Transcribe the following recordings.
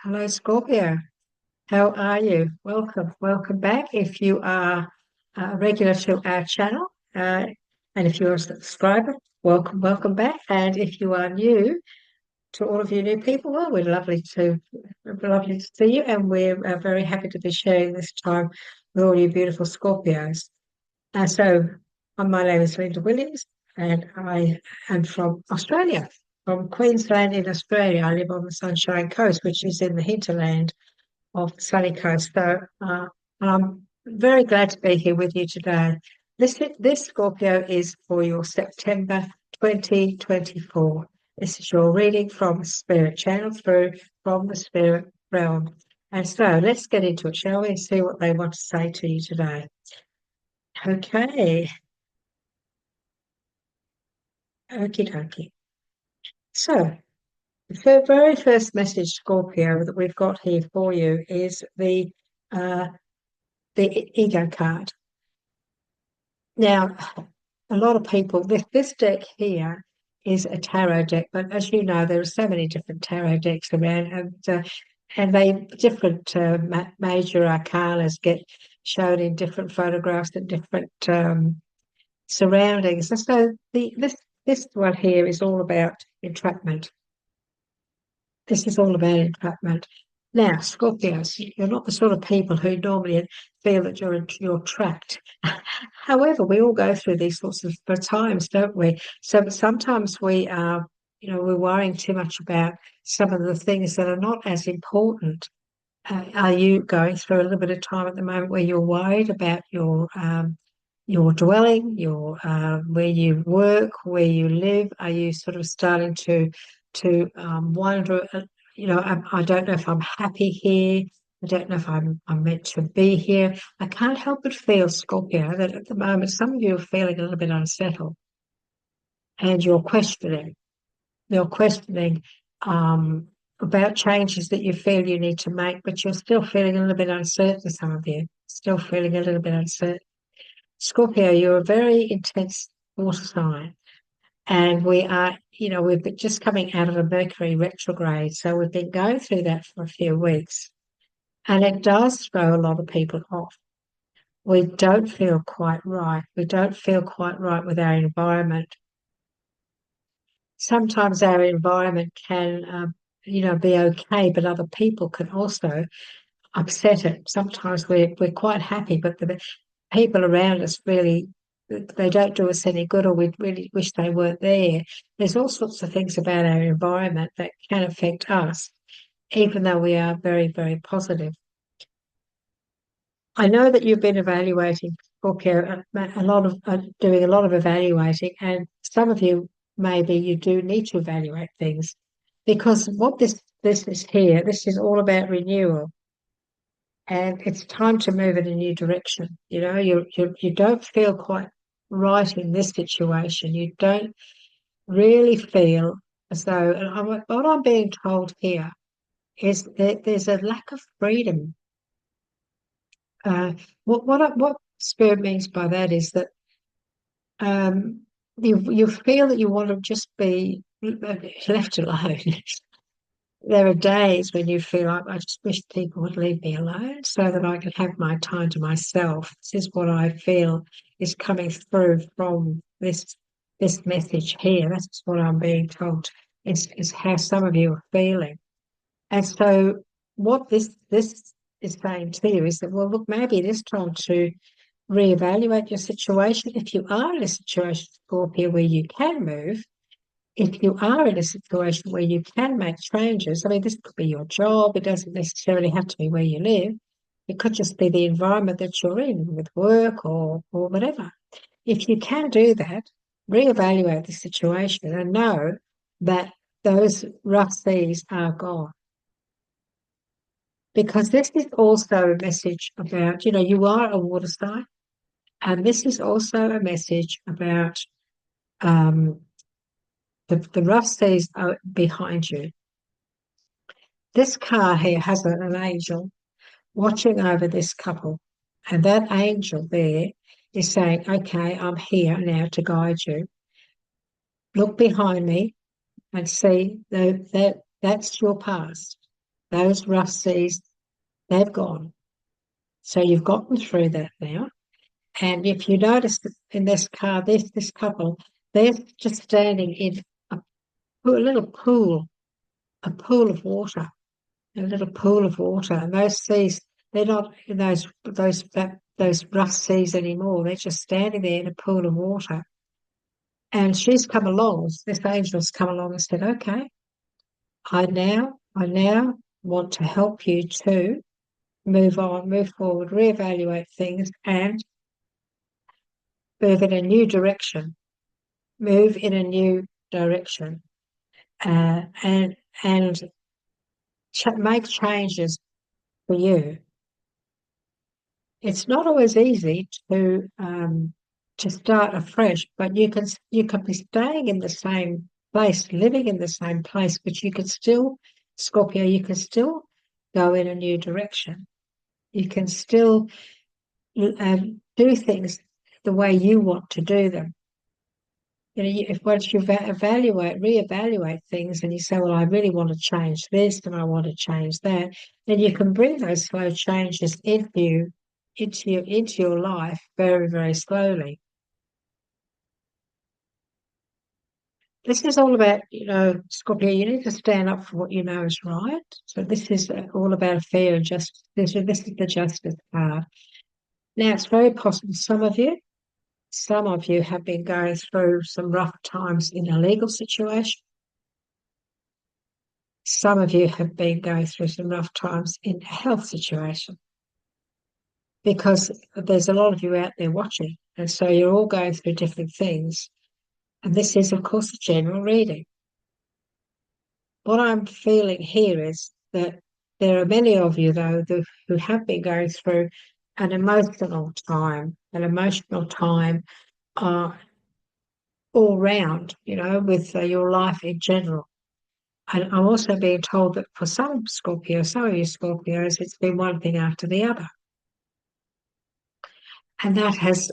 Hello, Scorpio. How are you? Welcome back. If you are a regular to our channel, and if you're a subscriber, welcome back. And if you are new, to all of you new people, well, we're lovely to see you, and we're very happy to be sharing this time with all you beautiful Scorpios. My name is Linda Williams, and I am from Australia, from Queensland in Australia. I live on the Sunshine Coast, which is in the hinterland of the sunny coast. I'm very glad to be here with you today. This Scorpio is for your September 2024. This is your reading from Spirit Channel through from the Spirit Realm. And so let's get into it, shall we, and see what they want to say to you today. Okay, okie dokie. So the very first message, Scorpio, that we've got here for you is uh, the ego card. Now, a lot of people, this deck here is a tarot deck, but as you know, there are so many different tarot decks around, and they different major arcanas get shown in different photographs and different surroundings. And so this one here is all about entrapment. This is all about entrapment. Now, Scorpios, you're not the sort of people who normally feel that you're trapped. However, we all go through these sorts of times, don't we? So sometimes we are, we're worrying too much about some of the things that are not as important. Are you going through a little bit of time at the moment where you're worried about your dwelling, your where you work, where you live? Are you sort of starting to wonder? I don't know if I'm happy here. I don't know if I'm meant to be here. I can't help but feel, Scorpio, that at the moment some of you are feeling a little bit unsettled, and you're questioning. You're questioning about changes that you feel you need to make, but you're still feeling a little bit uncertain. Some of you still feeling a little bit uncertain. Scorpio, you're a very intense water sign. And we've been just coming out of a Mercury retrograde. So we've been going through that for a few weeks. And it does throw a lot of people off. We don't feel quite right. We don't feel quite right with our environment. Sometimes our environment can, be okay, but other people can also upset it. Sometimes we're quite happy, but the people around us really they don't do us any good, or we really wish they weren't there. There's all sorts of things about our environment that can affect us, even though we are very, very positive. I know that you've been evaluating, Scorpio, doing a lot of evaluating, and some of you maybe you do need to evaluate things because what this is here, this is all about renewal, and it's time to move in a new direction. You don't feel quite right in this situation. You don't really feel as though, and what I'm being told here is that there's a lack of freedom. What spirit means by that is that um, you feel that you want to just be left alone. There are days when you feel like I just wish people would leave me alone so that I could have my time to myself. This is what I feel is coming through from this message here. That's what I'm being told is how some of you are feeling. And so what this is saying to you is that, well, look, maybe it is time to reevaluate your situation. If you are in a situation, Scorpio, where you can move, if you are in a situation where you can make changes, I mean, this could be your job. It doesn't necessarily have to be where you live. It could just be the environment that you're in with work or whatever. If you can do that, reevaluate the situation and know that those rough seas are gone. Because this is also a message about, you are a water sign, and this is also a message about um, the rough seas are behind you. This card here has an angel watching over this couple, and that angel there is saying, okay, I'm here now to guide you. Look behind me and see that's your past. those rough seas, they've gone. So you've gotten through that now. And if you notice that in this car, this couple, they're just standing in a little pool, a pool of water, a little pool of water. And those seas, they're not in those rough seas anymore. They're just standing there in a pool of water. And she's come along, this angel's come along and said, okay, I now want to help you to move on, move forward, reevaluate things and move in a new direction. Move in a new direction. And make changes for you. It's not always easy to start afresh, but you can be staying in the same place, living in the same place, but you can still, Scorpio, you can still go in a new direction. You can still do things the way you want to do them. You know, if once you reevaluate things, and you say, "Well, I really want to change this, and I want to change that," then you can bring those slow changes into your life very, very slowly. This is all about, Scorpio, you need to stand up for what you know is right. So this is all about fair and justice. This is the justice card. Now, it's very possible some of you have been going through some rough times in a legal situation. Some of you have been going through some rough times in a health situation, because there's a lot of you out there watching. And so you're all going through different things. And this is, of course, a general reading. What I'm feeling here is that there are many of you, though, who have been going through an emotional time all round, with your life in general. And I'm also being told that for some of you Scorpios, it's been one thing after the other. And that has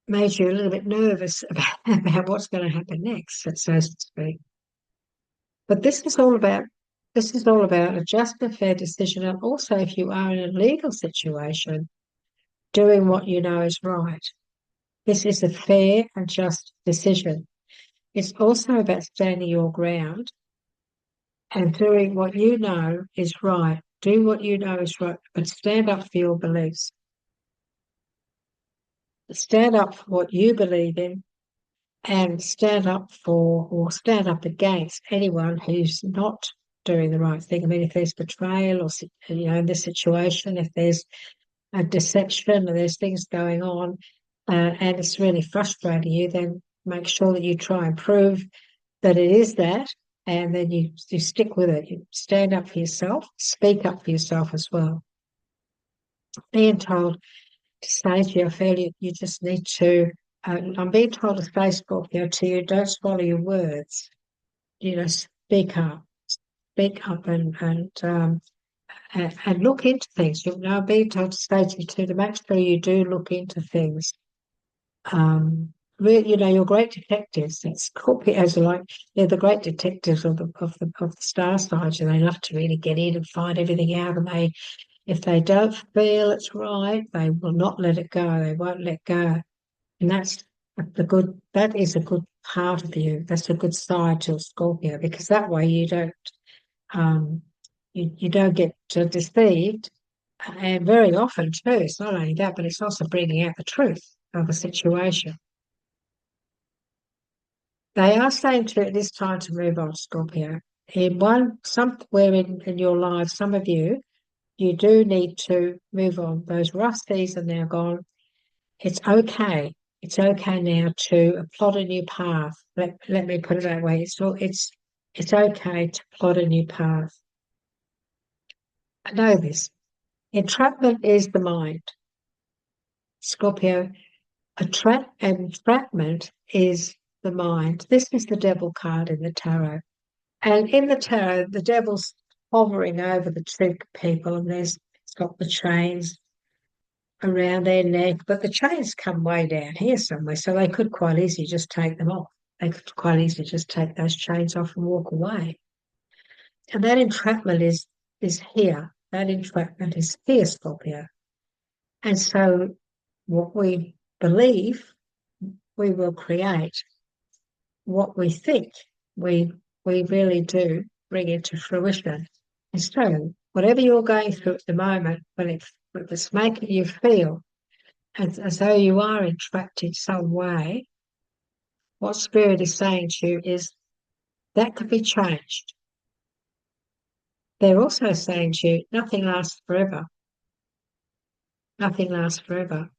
made you a little bit nervous about what's going to happen next, so to speak. But this is all about a just and fair decision, and also, if you are in a legal situation, doing what you know is right. This is a fair and just decision. It's also about standing your ground and doing what you know is right. Do what you know is right, but stand up for your beliefs. Stand up for what you believe in, and stand up against anyone who's not doing the right thing. I mean, if there's betrayal, or in this situation, if there's a deception or there's things going on, and it's really frustrating you, then make sure that you try and prove that it is that, and then you stick with it. You stand up for yourself, speak up for yourself as well. Being told to say to you, I feel you just need to, I'm being told to say, Scorpio, to you, don't swallow your words. Speak up and look into things. I'm being told to say to you too, to make sure you do look into things. You're great detectives. Scorpios are like, they're the great detectives of the star signs, and they love to really get in and find everything out. And if they don't feel it's right, they will not let it go. They won't let go. And that is a good part of you. That's a good side to a Scorpio, because that way you don't get deceived. And very often too, it's not only that, but it's also bringing out the truth of a situation. They are saying to it is time to move on, Scorpio. Somewhere in your life, some of you do need to move on. Those rough seas are now gone. It's okay. It's okay now to plot a new path. Let me put it that way. It's okay to plot a new path. I know this. Entrapment is the mind. Scorpio, entrapment is the mind. This is the devil card in the tarot. And in the tarot, the devil's hovering over the two people, and it's got the chains around their neck, but the chains come way down here somewhere, so they could quite easily just take them off. They could quite easily just take those chains off and walk away. And that entrapment is here. That entrapment is here, Scorpio. And so what we believe, we will create. What we think, we we really do bring into fruition. And so whatever you're going through at the moment, if it's making you feel as though you are entrapped in some way, what Spirit is saying to you is that could be changed. They're also saying to you, nothing lasts forever. Nothing lasts forever.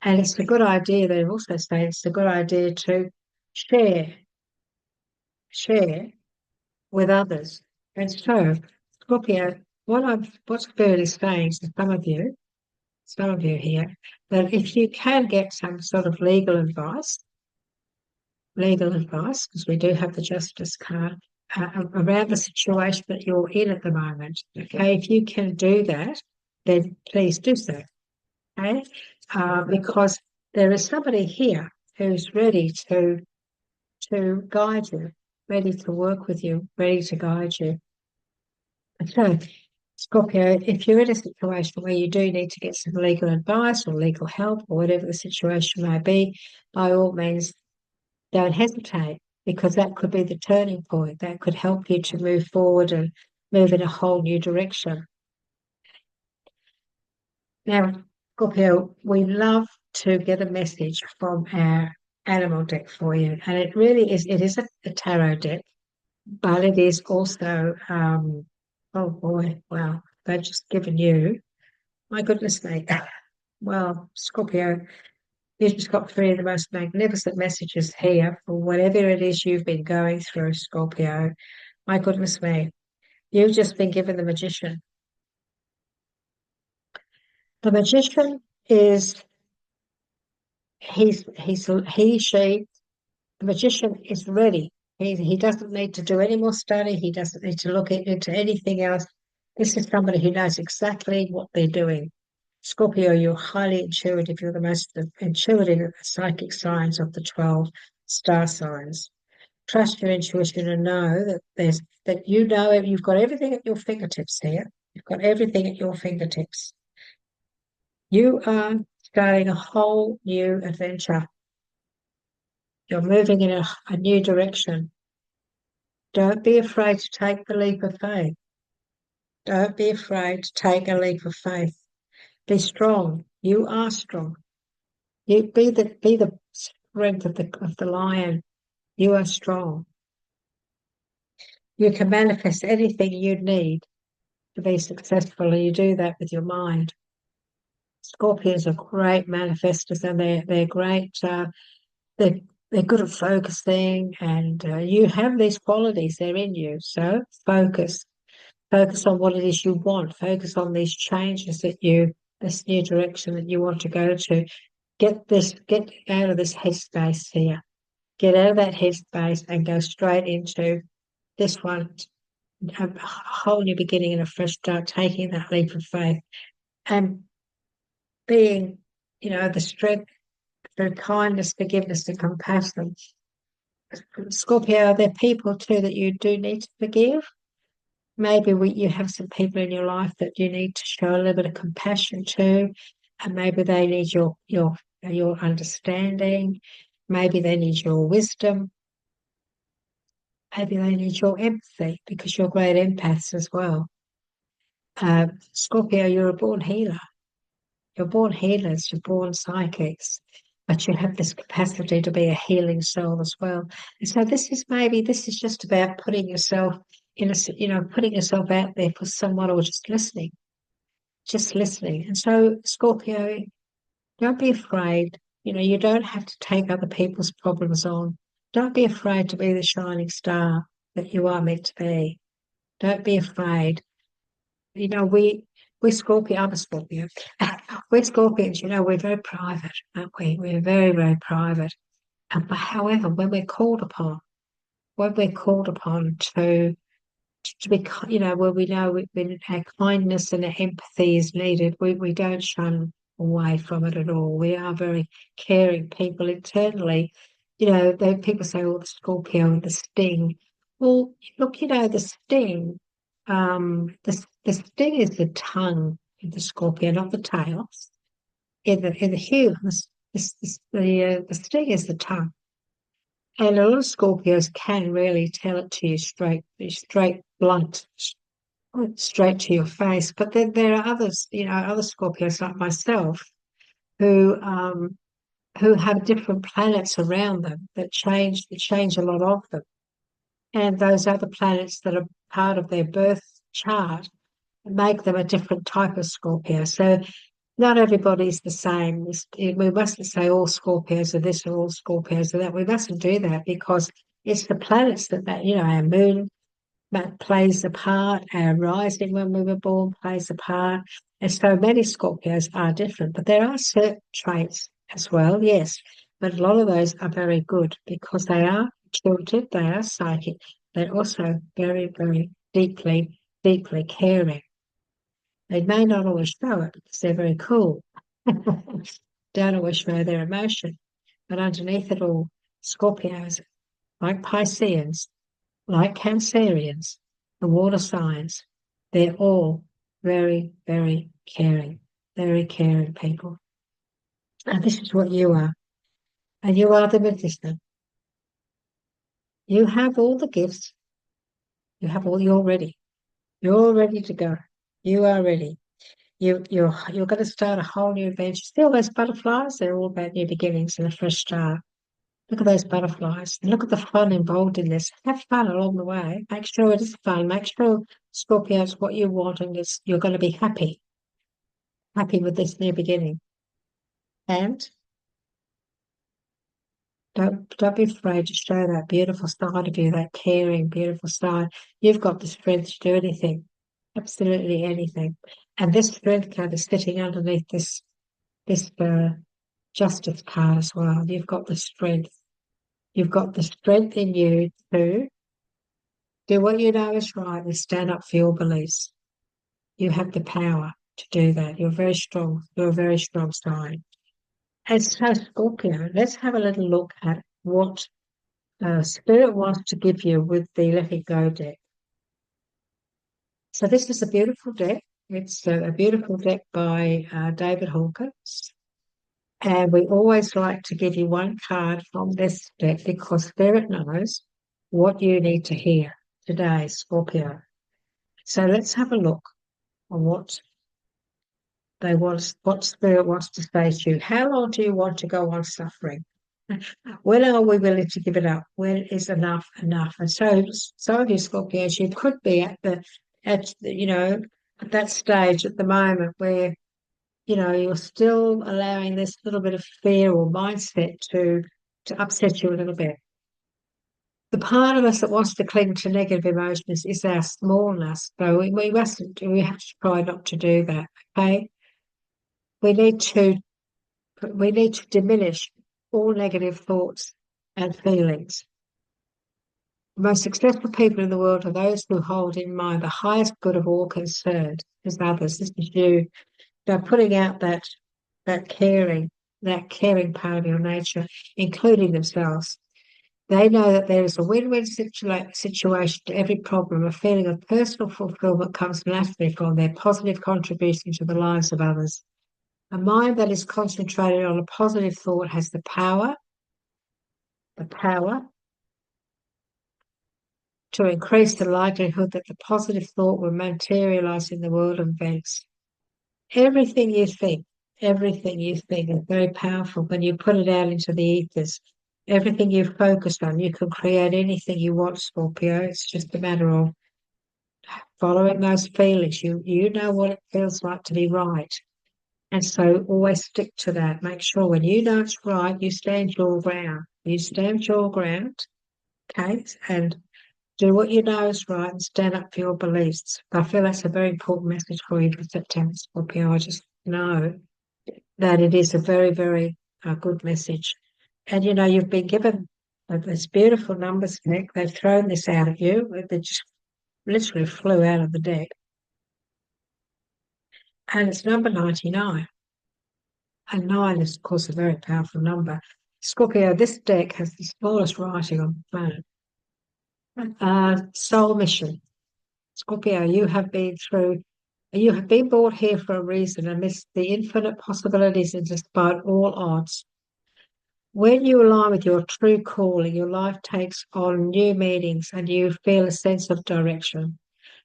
And it's a good idea, they're also saying it's a good idea to share, share with others. And so, Scorpio, what Spirit is saying to some of you here, that if you can get some sort of legal advice, because we do have the Justice card, around the situation that you're in at the moment. Okay, if you can do that, then please do so. Okay, because there is somebody here who's ready to guide you, ready to work with you, ready to guide you. So, Scorpio, if you're in a situation where you do need to get some legal advice or legal help or whatever the situation may be, by all means, don't hesitate, because that could be the turning point. That could help you to move forward and move in a whole new direction. Now, Scorpio, we love to get a message from our animal deck for you. And it really is, it is a tarot deck, but it is also, oh boy, wow, they've just given you, my goodness me. Well, Scorpio, you've just got three of the most magnificent messages here for whatever it is you've been going through, Scorpio. My goodness me, you've just been given the Magician. The Magician is, she, the Magician is ready. He doesn't need to do any more study. He doesn't need to look into anything else. This is somebody who knows exactly what they're doing. Scorpio, you're highly intuitive. You're the most intuitive psychic signs of the 12 star signs. Trust your intuition and know that you know you've got everything at your fingertips here. You've got everything at your fingertips. You are starting a whole new adventure. You're moving in a new direction. Don't be afraid to take the leap of faith. Don't be afraid to take a leap of faith. Be strong. You are strong. You be the strength of the lion. You are strong. You can manifest anything you need to be successful, and you do that with your mind. Scorpions are great manifestors, and they're great. They're good at focusing, and you have these qualities. They're in you. So focus on what it is you want. Focus on these changes this new direction that you want to go to. Get out of this headspace here. Get out of that headspace and go straight into this one, a whole new beginning and a fresh start, taking that leap of faith and being, the strength through kindness, forgiveness, and compassion. Scorpio, there are people too that you do need to forgive. Maybe you have some people in your life that you need to show a little bit of compassion to, and maybe they need your understanding. Maybe they need your wisdom. Maybe they need your empathy, because you're great empaths as well. Scorpio, you're a born healer. You're born healers, you're born psychics, but you have this capacity to be a healing soul as well. And so this is just about putting yourself putting yourself out there for someone, or just listening. And so, Scorpio, don't be afraid. You don't have to take other people's problems on. Don't be afraid to be the shining star that you are meant to be. Don't be afraid. We're Scorpio, I'm a Scorpio. We're Scorpions, we're very private, aren't we? We're very, very private. However, when we're called upon to be, where we know when our kindness and our empathy is needed, we don't shun away from it at all. We are very caring people internally. People say, oh, the Scorpio and the sting. Well, look, the sting The sting is the tongue of the Scorpio, not the tail. In the humans, the sting is the tongue. And a lot of Scorpios can really tell it to you straight, blunt, straight to your face. But then there are others, other Scorpios like myself who have different planets around them that change a lot of them. And those other planets that are part of their birth chart make them a different type of Scorpio. So not everybody's the same. We mustn't say all Scorpios are this or all Scorpios are that. We mustn't do that because it's the planets our moon that plays a part, our rising when we were born plays a part. And so many Scorpios are different, but there are certain traits as well, yes. But a lot of those are very good because they are intuitive, they are psychic, they're also very, very deeply, deeply caring. They may not always show it because they're very cool. Don't always show their emotion. But underneath it all, Scorpios, like Pisceans, like Cancerians, the water signs, they're all very, very caring people. And this is what you are. And you are the magician. You have all the gifts. You're ready. You're ready to go. You are ready. You're going to start a whole new adventure. See all those butterflies? They're all about new beginnings and a fresh start. Look at those butterflies. And look at the fun involved in this. Have fun along the way. Make sure it is fun. Make sure, Scorpio, it's what you want and you're going to be happy with this new beginning. And don't be afraid to show that beautiful side of you, that caring, beautiful side. You've got the strength to do anything, absolutely anything. And this strength card is sitting underneath this justice card as well. You've got the strength. You've got the strength in you to do what you know is right and stand up for your beliefs. You have the power to do that. You're very strong. You're a very strong sign. And so, Scorpio, let's have a little look at what Spirit wants to give you with the Let It Go deck. So this is a beautiful deck. It's a beautiful deck by David Hawkins. And we always like to give you one card from this deck because Spirit knows what you need to hear today, Scorpio. So let's have a look on what Spirit wants to say to you. How long do you want to go on suffering? When are we willing to give it up? When is enough enough? And so some of you Scorpios, you could be at that stage at the moment where you're still allowing this little bit of fear or mindset to upset you a little bit. The part of us that wants to cling to negative emotions is our smallness, so we mustn't. We have to try not to do that. Okay, we need to diminish all negative thoughts and feelings. The most successful people in the world are those who hold in mind the highest good of all concerned as others. This is you. They're putting out that caring part of your nature, including themselves. They know that there is a win-win situation to every problem. A feeling of personal fulfillment comes naturally from their positive contribution to the lives of others. A mind that is concentrated on a positive thought has the power to increase the likelihood that the positive thought will materialize in the world of events. Everything you think is very powerful when you put it out into the ethers. Everything you focus on, you can create anything you want, Scorpio. It's just a matter of following those feelings. You know what it feels like to be right. And so always stick to that. Make sure when you know it's right, you stand your ground. You stand your ground, okay? And do what you know is right and stand up for your beliefs. I feel that's a very important message for you for September, Scorpio. I just know that it is a very, very good message. And you've been given this beautiful numbers deck. They've thrown this out at you. They just literally flew out of the deck. And it's number 99. And 9 is, of course, a very powerful number. Scorpio, this deck has the smallest writing on the planet. Soul mission. Scorpio, you have been brought here for a reason amidst the infinite possibilities and despite all odds. When you align with your true calling, your life takes on new meanings and you feel a sense of direction.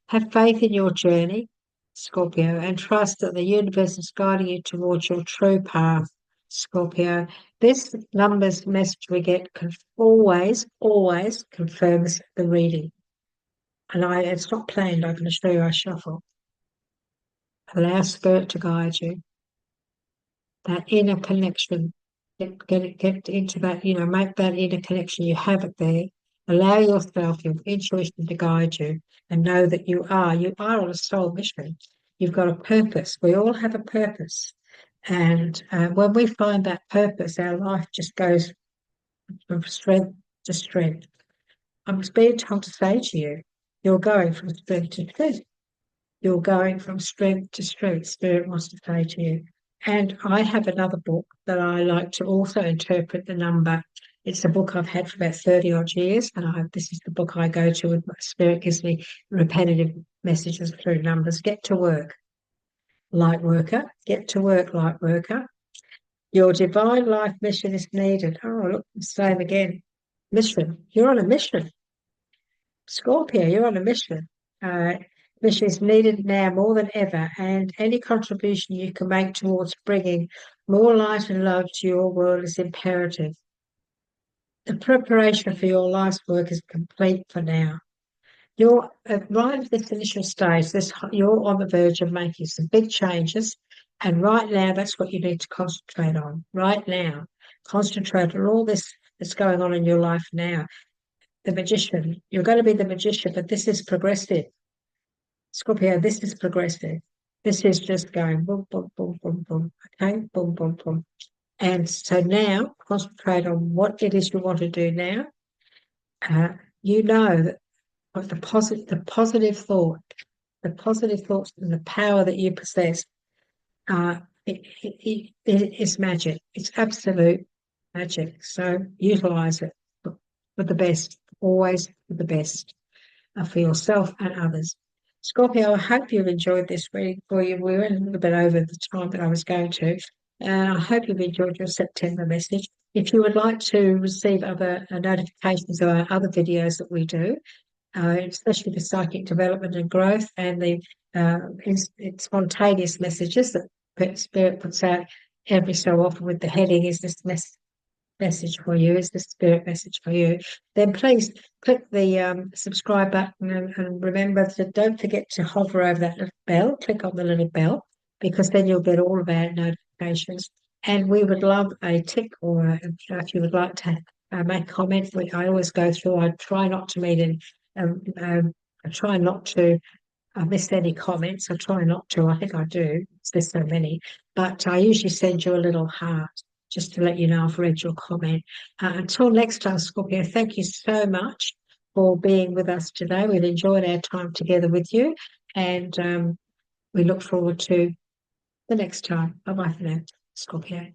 Have faith in your journey, Scorpio, and trust that the universe is guiding you towards your true path, Scorpio. This numbers message we get always confirms the reading. And it's not planned, I can assure you, I shuffle. Allow spirit to guide you. That inner connection, get into that, make that inner connection. You have it there. Allow yourself, your intuition to guide you and know that you are on a soul mission. You've got a purpose. We all have a purpose. And when we find that purpose, our life just goes from strength to strength. I'm being told to say to you, you're going from strength to strength. You're going from strength to strength, Spirit wants to say to you. And I have another book that I like to also interpret the number. It's a book I've had for about 30 odd years, and this is the book I go to, and my Spirit gives me repetitive messages through numbers. Get to work, light worker. Get to work, light worker. Your divine life mission is needed. Oh, look, same again. Mission. You're on a mission. Scorpio, you're on a mission. Mission is needed now more than ever, and any contribution you can make towards bringing more light and love to your world is imperative. The preparation for your life's work is complete for now. You're right at this initial stage. You're on the verge of making some big changes, and right now, that's what you need to concentrate on. Right now, concentrate on all this that's going on in your life now. The magician. You're going to be the magician, but this is progressive. Scorpio, this is progressive. This is just going boom, boom, boom, boom, boom. Okay, boom, boom, boom. And so now concentrate on what it is you want to do now. You know that the positive thoughts and the power that you possess, it is magic. It's absolute magic. So utilize it for the best, always for the best for yourself and others. Scorpio, I hope you've enjoyed this reading for you. We went a little bit over the time that I was going to. I hope you've enjoyed your September message. If you would like to receive other notifications of our other videos that we do, especially the psychic development and growth and the spontaneous messages that Spirit puts out every so often with the heading, is this message for you, is the Spirit message for you, then please click the subscribe button and remember to don't forget to hover over that little bell, click on the little bell, because then you'll get all of our notifications. And we would love a tick, or if you would like to make a comment. I always go through, I try not to meet in I try not to miss any comments. I try not to. I think I do. There's so many. But I usually send you a little heart just to let you know I've read your comment. Until next time, Scorpio, thank you so much for being with us today. We've enjoyed our time together with you, and we look forward to the next time. Bye-bye for now, Scorpio.